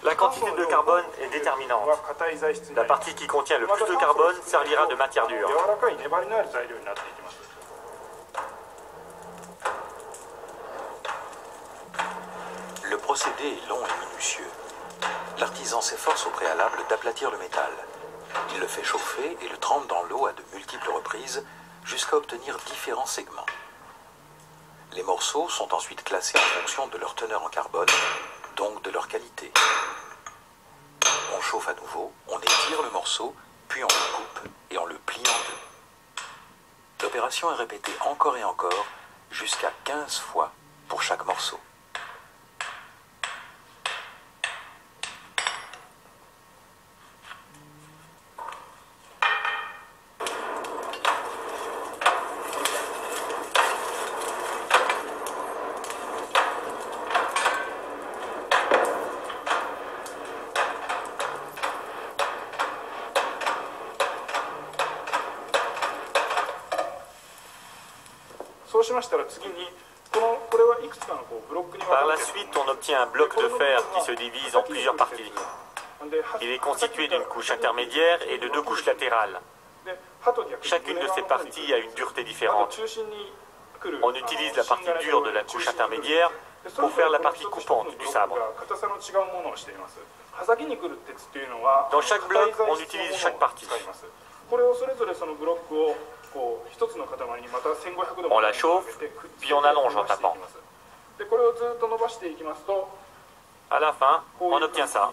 La quantité de carbone est déterminante. La partie qui contient le plus de carbone servira de matière dure. Le procédé est long et minutieux. L'artisan s'efforce au préalable d'aplatir le métal. Il le fait chauffer et le trempe dans l'eau à de multiples reprises jusqu'à obtenir différents segments. Les morceaux sont ensuite classés en fonction de leur teneur en carbone, donc de leur qualité. On chauffe à nouveau, on étire le morceau, puis on le coupe et on le plie en deux. L'opération est répétée encore et encore, jusqu'à 15 fois pour chaque morceau. Par la suite, on obtient un bloc de fer qui se divise en plusieurs parties. Il est constitué d'une couche intermédiaire et de deux couches latérales. Chacune de ces parties a une dureté différente. On utilise la partie dure de la couche intermédiaire pour faire la partie coupante du sabre. Dans chaque bloc, on utilise chaque partie. On la chauffe, puis on allonge en tapant. À la fin, on obtient ça.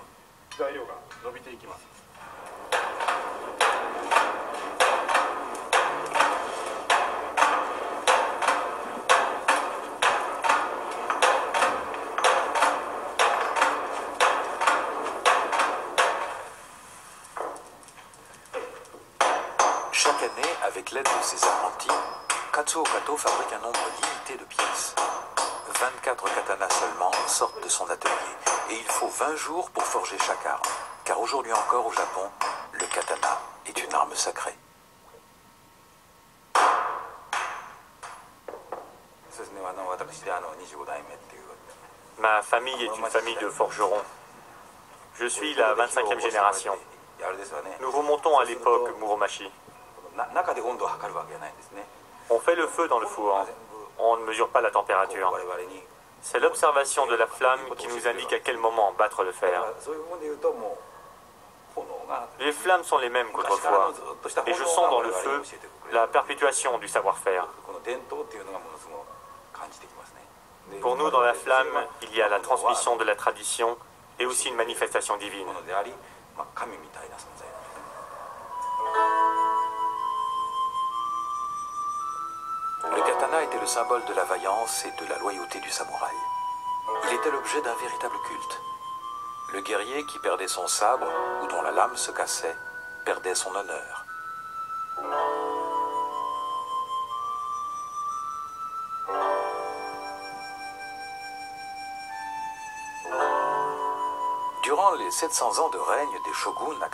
Chaque année, avec l'aide de ses apprentis, Katsuo Kato fabrique un nombre limité de pièces. 24 katanas seulement sortent de son atelier, et il faut 20 jours pour forger chaque arme, car aujourd'hui encore au Japon, le katana est une arme sacrée. Ma famille est une famille de forgerons. Je suis la 25e génération. Nous remontons à l'époque Muromachi. On fait le feu dans le four. On ne mesure pas la température. C'est l'observation de la flamme qui nous indique à quel moment battre le fer. Les flammes sont les mêmes qu'autrefois, et je sens dans le feu la perpétuation du savoir-faire. Pour nous, dans la flamme, il y a la transmission de la tradition et aussi une manifestation divine. Le katana était le symbole de la vaillance et de la loyauté du samouraï. Il était l'objet d'un véritable culte. Le guerrier qui perdait son sabre ou dont la lame se cassait perdait son honneur. Durant les 700 ans de règne des shoguns